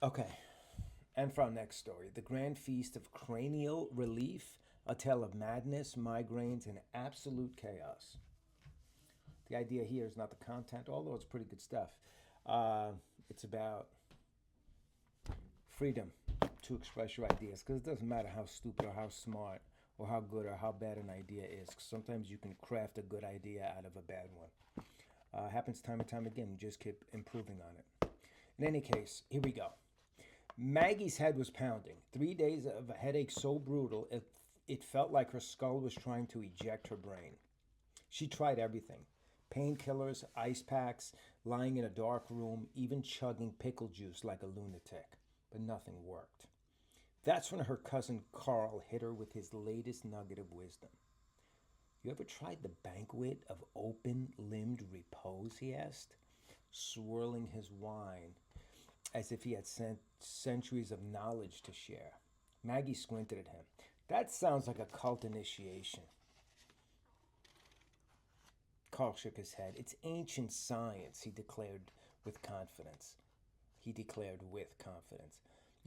Okay, and for our next story, the grand feast of cranial relief, a tale of madness, migraines, and absolute chaos. The idea here is not the content, although it's pretty good stuff. Uh, it's about freedom to express your ideas because it doesn't matter how stupid or how smart or how good or how bad an idea is. 'Cause sometimes you can craft a good idea out of a bad one. Happens time and time again. You just keep improving on it. In any case, here we go. Maggie's head was pounding. 3 days of a headache so brutal it felt like her skull was trying to eject her brain. She tried everything: painkillers, ice packs, lying in a dark room, even chugging pickle juice like a lunatic. But nothing worked. That's when her cousin Carl hit her with his latest nugget of wisdom. You ever tried the banquet of open limbed repose? He asked, swirling his wine as if he had sent centuries of knowledge to share. Maggie squinted at him. That sounds like a cult initiation. Carl shook his head. It's ancient science, He declared with confidence. You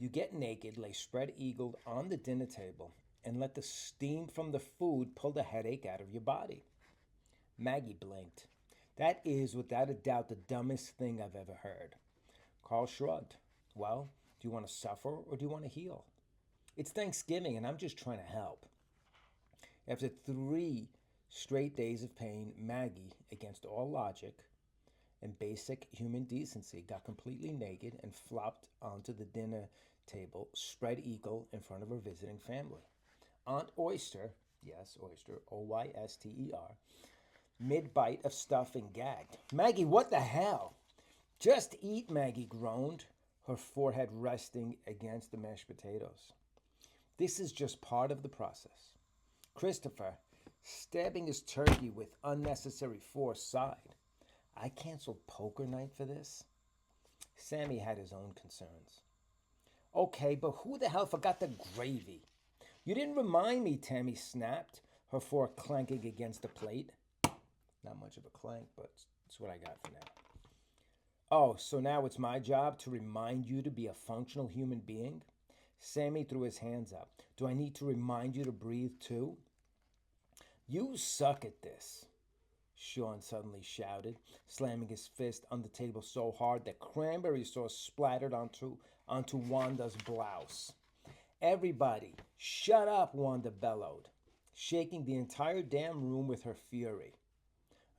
get naked, lay spread eagled on the dinner table, and let the steam from the food pull the headache out of your body. Maggie blinked. That is, without a doubt, the dumbest thing I've ever heard. Carl shrugged. Well, do you want to suffer or do you want to heal? It's Thanksgiving and I'm just trying to help. After 3 straight days of pain, Maggie, against all logic and basic human decency, got completely naked and flopped onto the dinner table, spread eagle in front of her visiting family. Aunt Oyster, yes, Oyster, Oyster, mid bite of stuffing, gagged. Maggie, what the hell? Just eat, Maggie groaned, her forehead resting against the mashed potatoes. This is just part of the process. Christopher, stabbing his turkey with unnecessary force, sighed. I canceled poker night for this. Sammy had his own concerns. Okay, but who the hell forgot the gravy? You didn't remind me, Tammy snapped, her fork clanking against the plate. Not much of a clank, but it's what I got for now. Oh, so now it's my job to remind you to be a functional human being? Sammy threw his hands up. Do I need to remind you to breathe too? You suck at this, Sean suddenly shouted, slamming his fist on the table so hard that cranberry sauce splattered onto Wanda's blouse. Everybody, shut up, Wanda bellowed, shaking the entire damn room with her fury.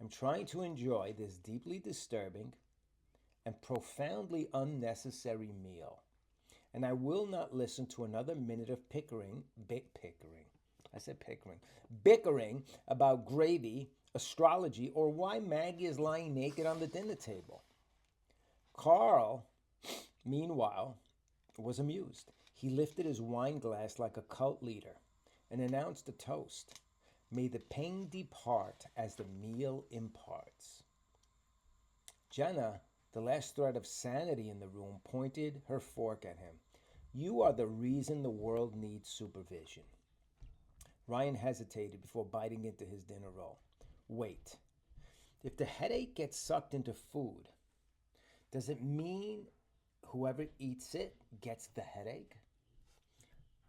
I'm trying to enjoy this deeply disturbing and profoundly unnecessary meal, and I will not listen to another minute of pickering. I said pickering, bickering about gravy, astrology, or why Maggie is lying naked on the dinner table. Carl, meanwhile, was amused. He lifted his wine glass like a cult leader and announced a toast. May the pain depart as the meal imparts. Jenna, the last thread of sanity in the room, pointed her fork at him. You are the reason the world needs supervision. Ryan hesitated before biting into his dinner roll. Wait, if the headache gets sucked into food, does it mean whoever eats it gets the headache?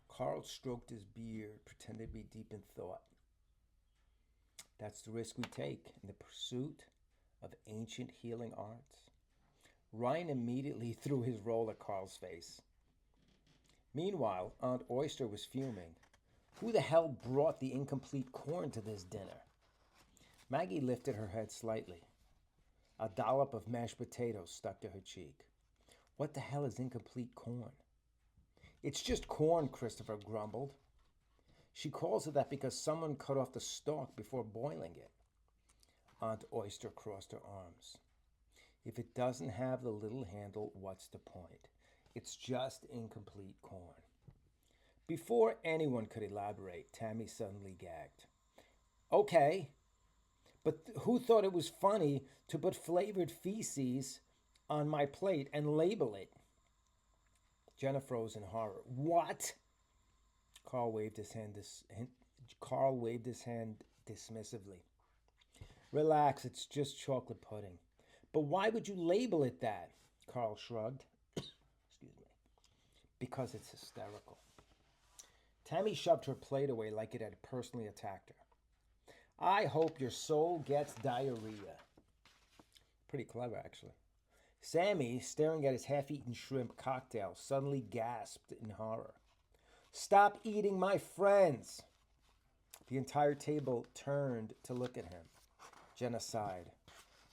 Carl stroked his beard, pretending to be deep in thought. That's the risk we take in the pursuit of ancient healing arts. Ryan immediately threw his roll at Carl's face. Meanwhile, Aunt Oyster was fuming. Who the hell brought the incomplete corn to this dinner? Maggie lifted her head slightly. A dollop of mashed potatoes stuck to her cheek. What the hell is incomplete corn? It's just corn, Christopher grumbled. She calls it that because someone cut off the stalk before boiling it. Aunt Oyster crossed her arms. If it doesn't have the little handle, what's the point? It's just incomplete corn. Before anyone could elaborate, Tammy suddenly gagged. Okay, but who thought it was funny to put flavored feces on my plate and label it? Jenna froze in horror. What? Carl waved his hand. Carl waved his hand dismissively. Relax, it's just chocolate pudding. But why would you label it that? Carl shrugged. Excuse me. because it's hysterical. Tammy shoved her plate away like it had personally attacked her. I hope your soul gets diarrhea. Pretty clever, actually. Sammy, staring at his half-eaten shrimp cocktail, suddenly gasped in horror. Stop eating my friends! The entire table turned to look at him. Jenna sighed,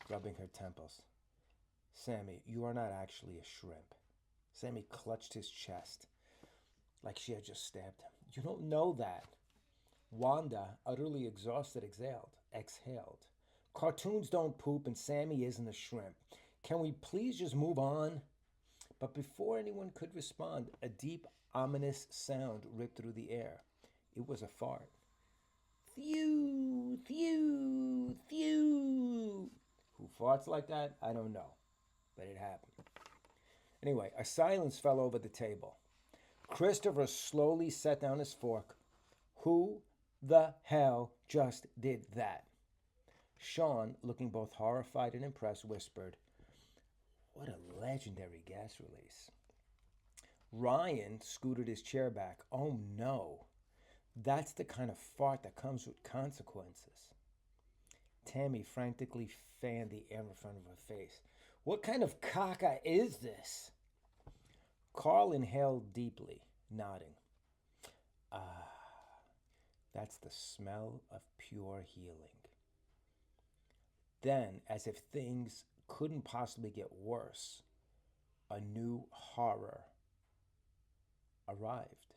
rubbing her temples. Sammy, you are not actually a shrimp. Sammy clutched his chest like she had just stabbed him. You don't know that. Wanda, utterly exhausted, exhaled. Cartoons don't poop and Sammy isn't a shrimp. Can we please just move on? But before anyone could respond, a deep, ominous sound ripped through the air. It was a fart. Phew, phew, phew. Who farts like that? I don't know. But it happened. Anyway, a silence fell over the table. Christopher slowly set down his fork. Who the hell just did that? Sean, looking both horrified and impressed, whispered, What a legendary gas release. Ryan scooted his chair back. Oh no, that's the kind of fart that comes with consequences. Tammy frantically fanned the air in front of her face. What kind of caca is this? Carl inhaled deeply, nodding. Ah, that's the smell of pure healing. Then, as if things couldn't possibly get worse, a new horror arrived.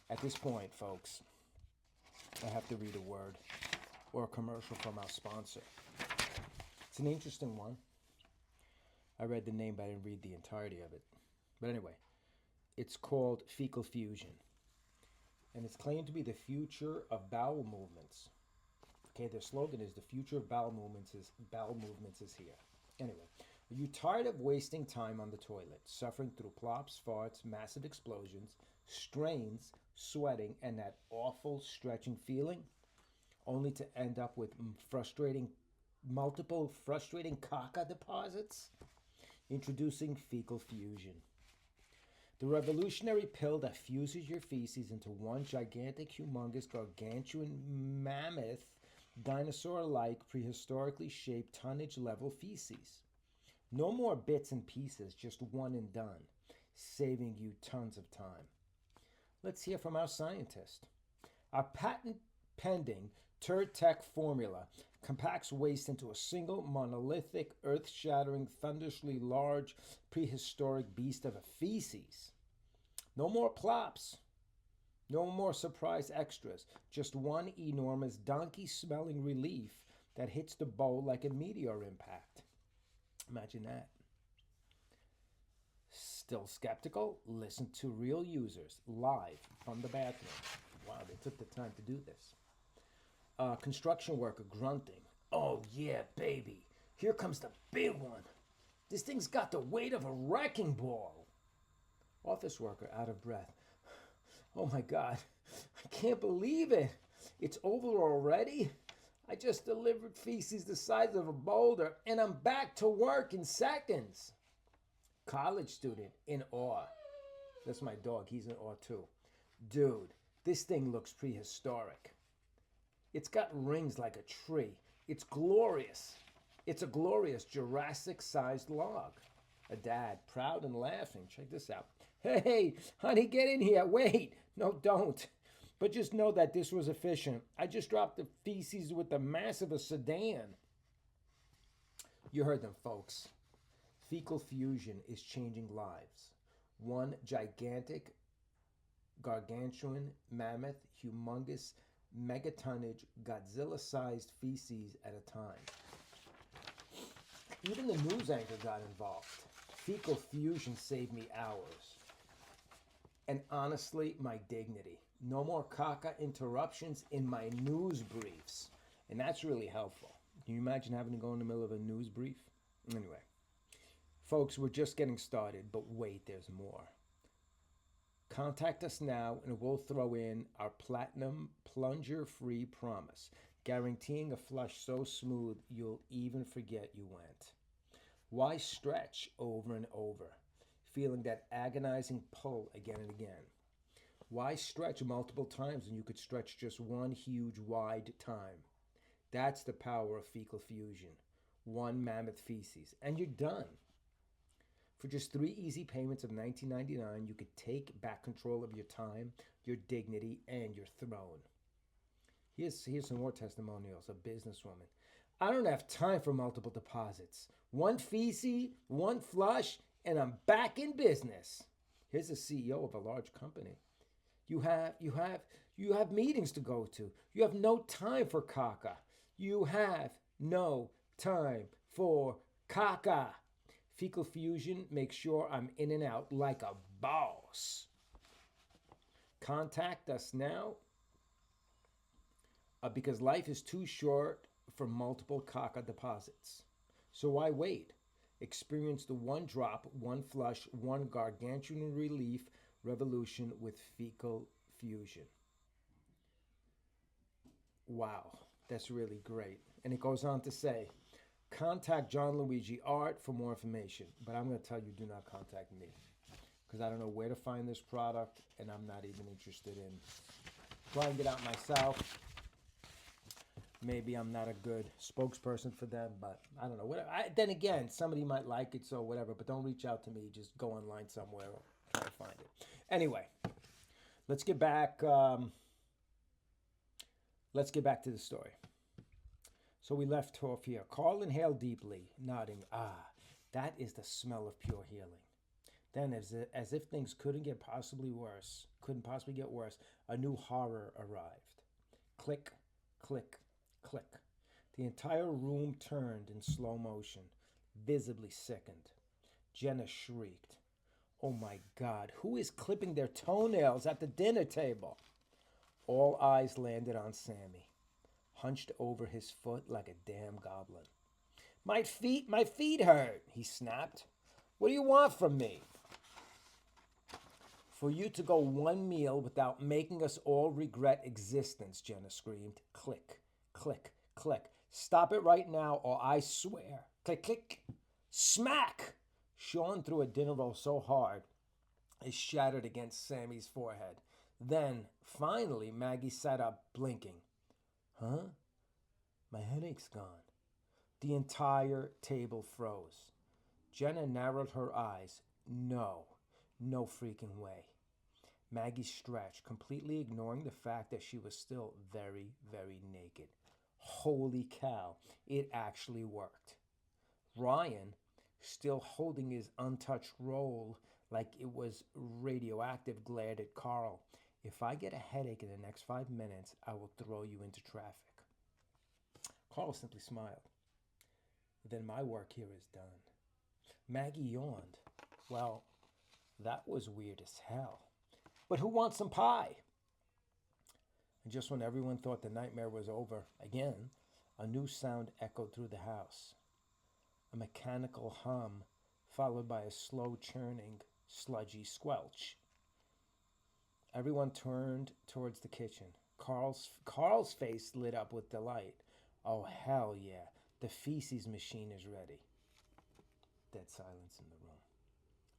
At this point, folks, I have to read a word or a commercial from our sponsor. It's an interesting one. I read the name, but I didn't read the entirety of it. But anyway, it's called Fecal Fusion. And it's claimed to be the future of bowel movements. Okay, their slogan is the future of bowel movements is here. Anyway, are you tired of wasting time on the toilet, suffering through plops, farts, massive explosions, strains, sweating, and that awful stretching feeling? Only to end up with multiple frustrating caca deposits? Introducing Fecal Fusion. The revolutionary pill that fuses your feces into one gigantic, humongous, gargantuan, mammoth, dinosaur-like, prehistorically shaped tonnage-level feces. No more bits and pieces, just one and done, saving you tons of time. Let's hear from our scientist. Our patent-pending Turd Tech formula compacts waste into a single monolithic, earth-shattering, thunderously large, prehistoric beast of a feces. No more plops. No more surprise extras. Just one enormous donkey-smelling relief that hits the bowl like a meteor impact. Imagine that. Still skeptical? Listen to real users live from the bathroom. Wow, they took the time to do this. Construction worker grunting. Oh yeah, baby. Here comes the big one. This thing's got the weight of a wrecking ball. Office worker out of breath. Oh my God, I can't believe it. It's over already? I just delivered feces the size of a boulder and I'm back to work in seconds. College student in awe. That's my dog, he's in awe too. Dude, this thing looks prehistoric. It's got rings like a tree. It's glorious. It's a glorious Jurassic-sized log. A dad, proud and laughing. Check this out. Hey, honey, get in here. Wait. No, don't. But just know that this was efficient. I just dropped the feces with the mass of a sedan. You heard them, folks. Fecal fusion is changing lives. One gigantic, gargantuan, mammoth, humongous, megatonnage, Godzilla-sized feces at a time. Even the news anchor got involved. Fecal fusion saved me hours. And honestly, my dignity. No more caca interruptions in my news briefs. And that's really helpful. Can you imagine having to go in the middle of a news brief? Anyway, folks, we're just getting started, but wait, there's more. Contact us now and we'll throw in our platinum plunger-free promise. guaranteeing a flush so smooth you'll even forget you went. Why stretch over and over, feeling that agonizing pull again and again? Why stretch multiple times when you could stretch just one huge wide time? That's the power of fecal fusion. One mammoth feces, and you're done. For just 3 easy payments of $19.99, you could take back control of your time, your dignity, and your throne. Here's some more testimonials. A businesswoman. I don't have time for multiple deposits. One feces, one flush, and I'm back in business. Here's the CEO of a large company. You have meetings to go to. You have no time for caca. You have no time for caca. Fecal fusion makes sure I'm in and out like a boss. Contact us now because life is too short for multiple caca deposits. So why wait? Experience the one drop, one flush, one gargantuan relief revolution with fecal fusion. Wow, that's really great. And it goes on to say, contact John Luigi Art for more information. But I'm going to tell you, do not contact me because I don't know where to find this product and I'm not even interested in trying it out myself. Maybe I'm not a good spokesperson for them, but I don't know. Whatever. Then again, somebody might like it, so whatever. But don't reach out to me. Just go online somewhere or try to find it. Anyway, let's get back. Let's get back to the story. So we left off here. Carl inhaled deeply, nodding. Ah, that is the smell of pure healing. Then, as if things couldn't possibly get worse, a new horror arrived. Click, click, click. The entire room turned in slow motion, visibly sickened. Jenna shrieked. Oh my God, who is clipping their toenails at the dinner table? All eyes landed on Sammy, hunched over his foot like a damn goblin. My feet hurt, he snapped. What do you want from me? For you to go one meal without making us all regret existence, Jenna screamed. Click, click, click. Stop it right now or I swear. Click, click. Smack! Sean threw a dinner roll so hard it shattered against Sammy's forehead. Then, finally, Maggie sat up, blinking. Huh? My headache's gone. The entire table froze. Jenna narrowed her eyes. No freaking way. Maggie stretched, completely ignoring the fact that she was still very, very naked. Holy cow, it actually worked. Ryan, still holding his untouched roll like it was radioactive, glared at Carl. If I get a headache in the next 5 minutes, I will throw you into traffic. Carl simply smiled. Then my work here is done. Maggie yawned. Well, that was weird as hell. But who wants some pie? And just when everyone thought the nightmare was over, again, a new sound echoed through the house. A mechanical hum, followed by a slow churning, sludgy squelch. Everyone turned towards the kitchen. Carl's face lit up with delight. Oh, hell yeah. The feces machine is ready. Dead silence in the room.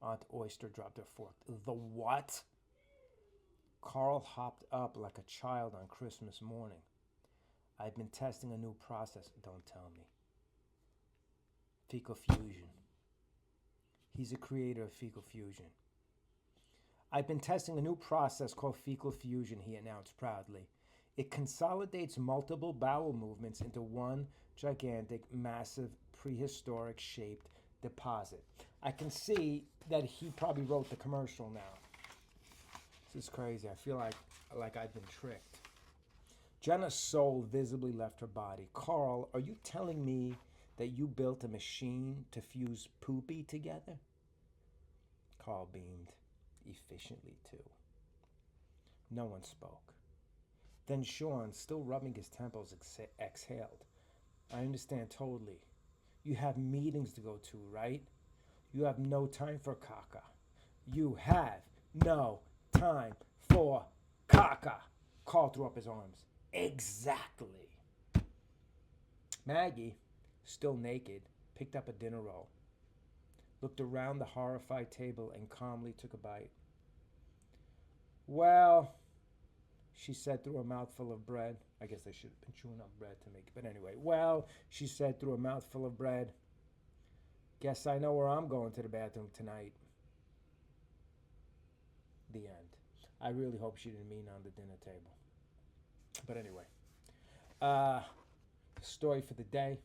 Aunt Oyster dropped her fork. The what? Carl hopped up like a child on Christmas morning. I've been testing a new process. Don't tell me. Fecal fusion. He's a creator of fecal fusion. I've been testing a new process called fecal fusion, he announced proudly. It consolidates multiple bowel movements into one gigantic, massive, prehistoric shaped deposit. I can see that he probably wrote the commercial now. This is crazy. I feel like I've been tricked. Jenna's soul visibly left her body. Carl, are you telling me that you built a machine to fuse poopy together? Carl beamed, efficiently too. No one spoke. Then Sean, still rubbing his temples, exhaled. I understand totally. You have meetings to go to, right? You have no time for caca. You have no time for caca. Carl threw up his arms. Exactly. Maggie, still naked, picked up a dinner roll, looked around the horrified table, and calmly took a bite. Well, she said through a mouthful of bread. I guess they should have been chewing up bread to make it. But anyway, well, she said through a mouthful of bread, guess I know where I'm going to the bathroom tonight. The end. I really hope she didn't mean on the dinner table. But anyway, story for the day.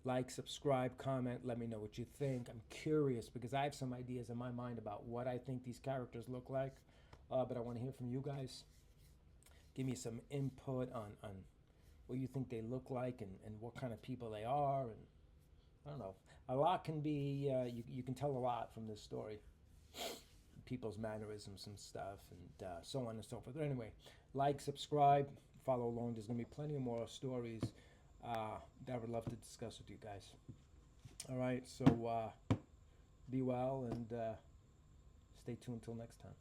Like, subscribe, comment, let me know what you think. I'm curious because I have some ideas in my mind about what I think these characters look like. But I want to hear from you guys. Give me some input on what you think they look like and what kind of people they are. And I don't know. A lot can be, you can tell a lot from this story. People's mannerisms and stuff and so on and so forth. But anyway, like, subscribe, follow along. There's going to be plenty of more stories that I would love to discuss with you guys. All right, so be well and stay tuned until next time.